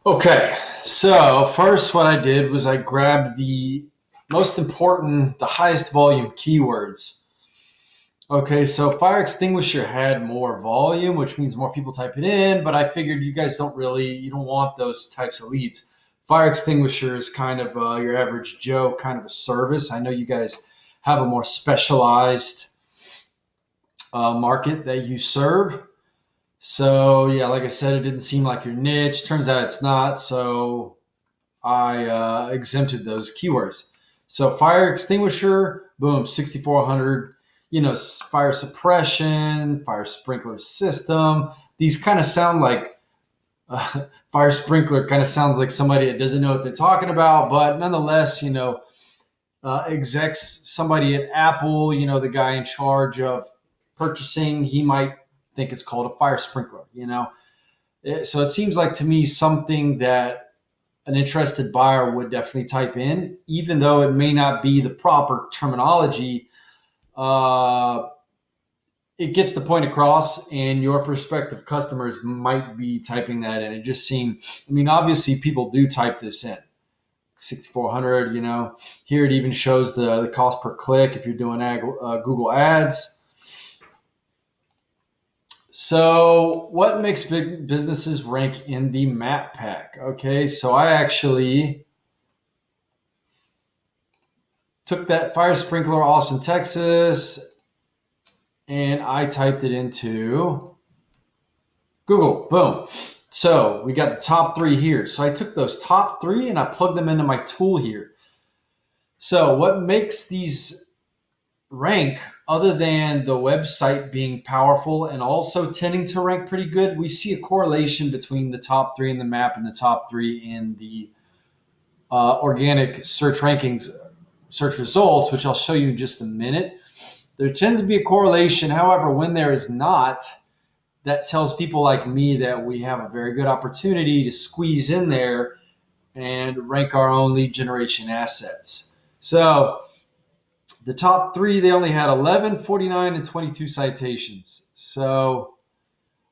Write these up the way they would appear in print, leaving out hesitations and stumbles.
Okay, so first what I did was I grabbed the most important, the highest volume keywords. Okay, so fire extinguisher had more volume, which means more people type it in, but I figured you guys you don't want those types of leads. Fire extinguisher is kind of your average Joe kind of a service. I know you guys have a more specialized market that you serve. So, yeah, like I said, it didn't seem like your niche. Turns out it's not. So, I exempted those keywords. So fire extinguisher, boom, 6,400. Fire suppression, fire sprinkler system. These kind of sound like fire sprinkler kind of sounds like somebody that doesn't know what they're talking about, but nonetheless, execs, somebody at Apple, the guy in charge of purchasing, he might think it's called a fire sprinkler. So it seems like to me something that an interested buyer would definitely type in, even though it may not be the proper terminology. Uh, it gets the point across, and your prospective customers might be typing that in. It just seemed, I mean, obviously people do type this in. 6,400, here it even shows the cost per click if you're doing Google ads. So, what makes big businesses rank in the map pack? Okay, so I actually took that fire sprinkler, Austin, Texas, and I typed it into Google. Boom. So we got the top three here. So I took those top three and I plugged them into my tool here. So what makes these rank, other than the website being powerful and also tending to rank pretty good, we see a correlation between the top three in the map and the top three in the organic search rankings, search results, which I'll show you in just a minute. There tends to be a correlation. However, when there is not, that tells people like me that we have a very good opportunity to squeeze in there and rank our own lead generation assets. So the top three, they only had 11, 49, and 22 citations. So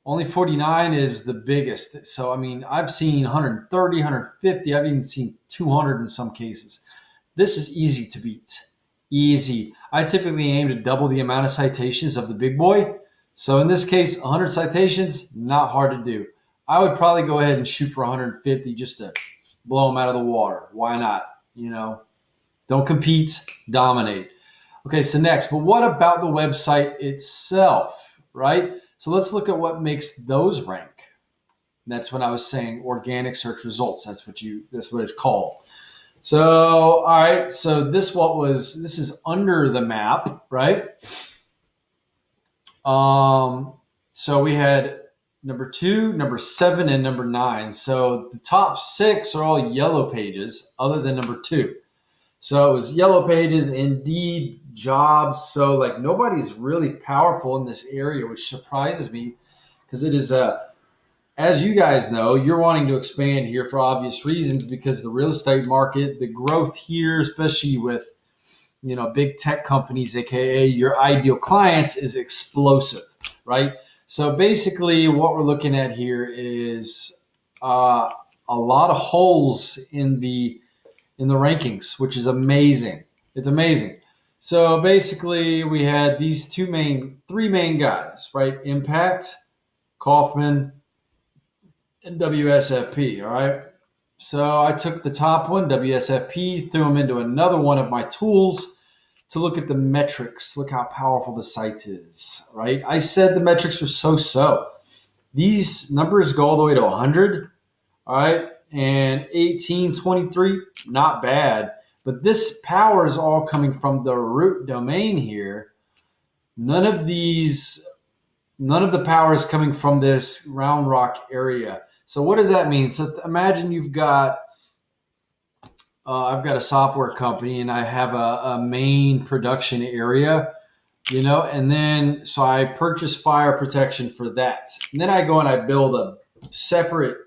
only 49 is the biggest. So, I mean, I've seen 130, 150. I've even seen 200 in some cases. This is easy to beat. Easy. I typically aim to double the amount of citations of the big boy. So in this case, 100 citations, not hard to do. I would probably go ahead and shoot for 150 just to blow them out of the water. Why not? Don't compete, dominate. Okay, so next, but what about the website itself, right? So let's look at what makes those rank. That's what I was saying, organic search results. That's what it's called. So, all right, so this is under the map, right? So we had number 2, number 7, and number 9. So the top 6 are all yellow pages, other than number 2. So it was yellow pages, Indeed, jobs. So like nobody's really powerful in this area, which surprises me because it is as you guys know, you're wanting to expand here for obvious reasons because the real estate market, the growth here, especially with big tech companies, aka your ideal clients, is explosive, right? So basically, what we're looking at here is a lot of holes in the rankings, which is amazing. It's amazing. So basically, we had these three main guys, right? Impact, Kaufman, and WSFP. All right. So I took the top one, WSFP, threw them into another one of my tools to look at the metrics. Look how powerful the site is, right? I said the metrics were so. These numbers go all the way to 100, all right? And 18, 23, not bad. But this power is all coming from the root domain here. None of the power is coming from this Round Rock area. So what does that mean? So imagine I've got a software company and I have a main production area, and then so I purchase fire protection for that. And then I go and I build a separate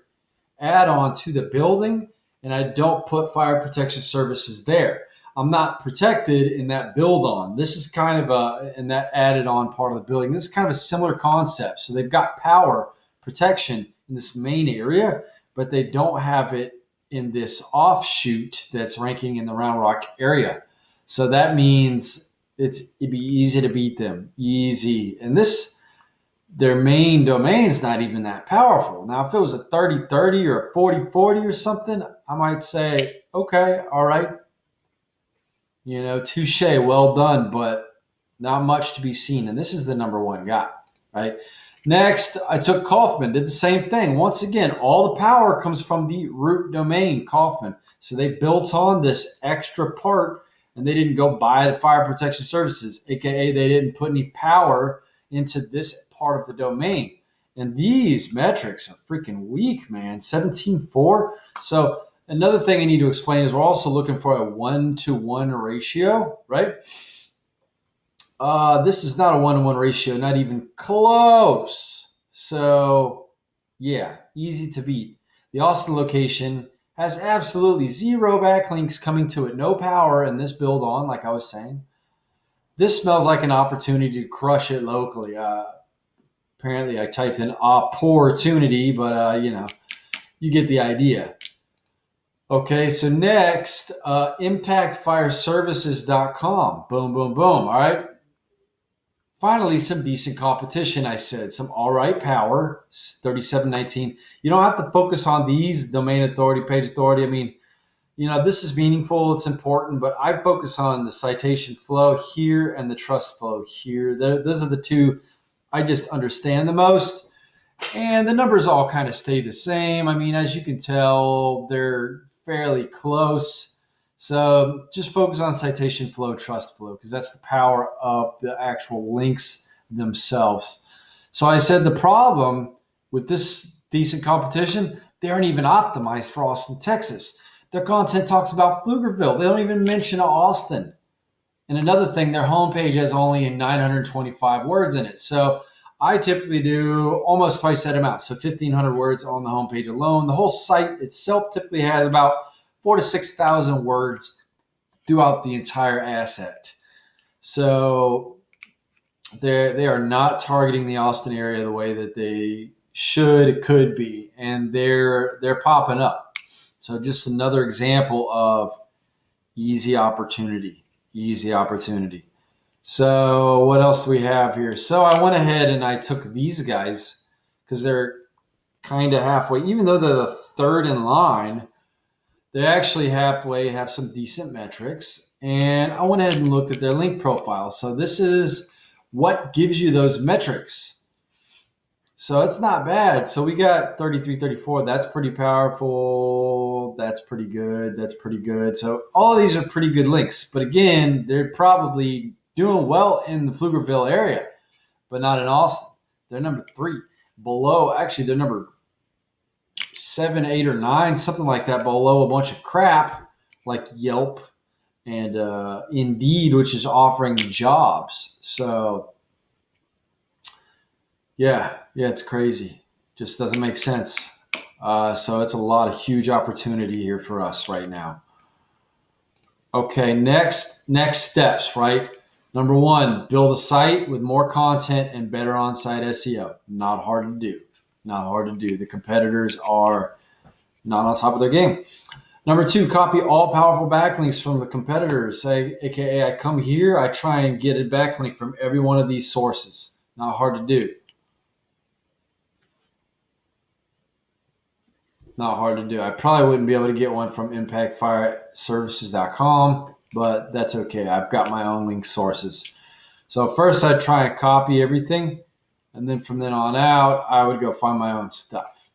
add-on to the building and I don't put fire protection services there. I'm not protected in that build on. This is kind of in that added on part of the building. This is kind of a similar concept. So they've got power protection in this main area, but they don't have it in this offshoot that's ranking in the Round Rock area. So that means it'd be easy to beat them, easy. And their main domain's not even that powerful. Now, if it was a 30-30 or a 40-40 or something, I might say, okay, all right, touche, well done, but not much to be seen. And this is the number one guy, right? Next, I took Kaufman, did the same thing. Once again, all the power comes from the root domain, Kaufman. So they built on this extra part and they didn't go buy the fire protection services, AKA they didn't put any power into this part of the domain. And these metrics are freaking weak, man. 17.4. So another thing I need to explain is we're also looking for a 1-to-1 ratio, right? This is not a 1-to-1 ratio, not even close. So, yeah, easy to beat. The Austin location has absolutely zero backlinks coming to it, no power in this build on, like I was saying. This smells like an opportunity to crush it locally. Apparently, I typed in opportunity, but you get the idea. Okay, so next, impactfireservices.com. Boom, boom, boom. All right. Finally, some decent competition, I said. Some all right power, 3719. You don't have to focus on these, domain authority, page authority. I mean, this is meaningful. It's important, but I focus on the citation flow here and the trust flow here. Those are the two I just understand the most. And the numbers all kind of stay the same. I mean, as you can tell, they're fairly close. So just focus on citation flow, trust flow, because that's the power of the actual links themselves. So I said the problem with this decent competition, they aren't even optimized for Austin, Texas. Their content talks about Pflugerville. They don't even mention Austin. And another thing, their homepage has only 925 words in it. So I typically do almost twice that amount. So 1,500 words on the homepage alone. The whole site itself typically has about 4,000 to 6,000 words throughout the entire asset. So they are not targeting the Austin area the way that they could be, and they're popping up. So just another example of easy opportunity. So what else do we have here? So I went ahead and I took these guys because they're kind of halfway, even though they're the third in line. They actually halfway have some decent metrics. And I went ahead and looked at their link profile. So this is what gives you those metrics. So it's not bad. So we got 33, 34. That's pretty powerful. That's pretty good. So all of these are pretty good links. But again, they're probably doing well in the Pflugerville area, but not in Austin. They're number 3 below. Actually, they're number 7, 8, or 9, something like that, below a bunch of crap like Yelp and Indeed, which is offering jobs. So yeah, it's crazy. Just doesn't make sense. So it's a lot of huge opportunity here for us right now. Okay, next steps, right? Number 1, build a site with more content and better on-site SEO. Not hard to do. The competitors are not on top of their game. Number 2, copy all powerful backlinks from the competitors. AKA, I come here, I try and get a backlink from every one of these sources. Not hard to do. I probably wouldn't be able to get one from impactfireservices.com, but that's okay. I've got my own link sources. So first I'd try and copy everything, and then from then on out, I would go find my own stuff.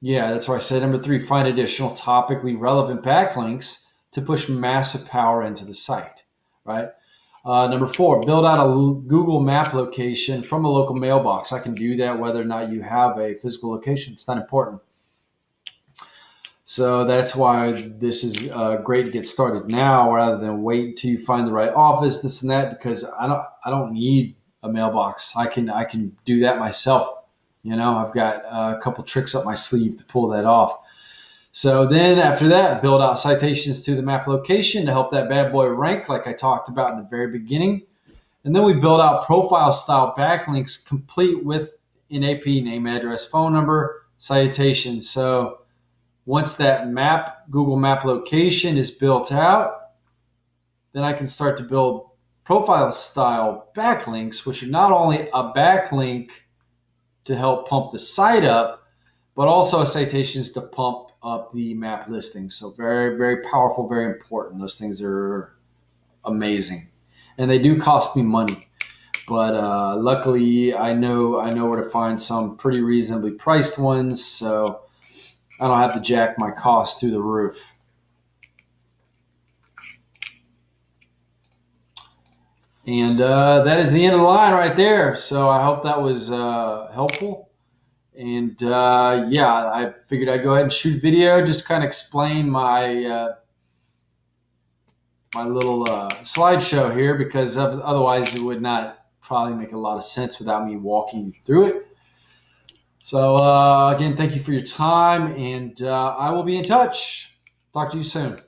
Yeah, that's why I said number 3, find additional topically relevant backlinks to push massive power into the site, right? Number 4, build out a Google map location from a local mailbox. I can do that whether or not you have a physical location. It's not important. So that's why this is great to get started now rather than wait until you find the right office, this and that, because I don't need a mailbox. I can do that myself. I've got a couple tricks up my sleeve to pull that off. So then after that, build out citations to the map location to help that bad boy rank like I talked about in the very beginning. And then we build out profile style backlinks complete with an AP, name, address, phone number, citation. So once that Google Map location is built out, then I can start to build profile style backlinks, which are not only a backlink to help pump the site up, but also citations to pump up the map listing. So very, very powerful, very important. Those things are amazing, and they do cost me money. But luckily, I know where to find some pretty reasonably priced ones, so I don't have to jack my costs through the roof. And that is the end of the line right there. So I hope that was helpful. And yeah, I figured I'd go ahead and shoot a video, just kind of explain my my little slideshow here, because otherwise it would not probably make a lot of sense without me walking you through it. So again, thank you for your time, and I will be in touch. Talk to you soon.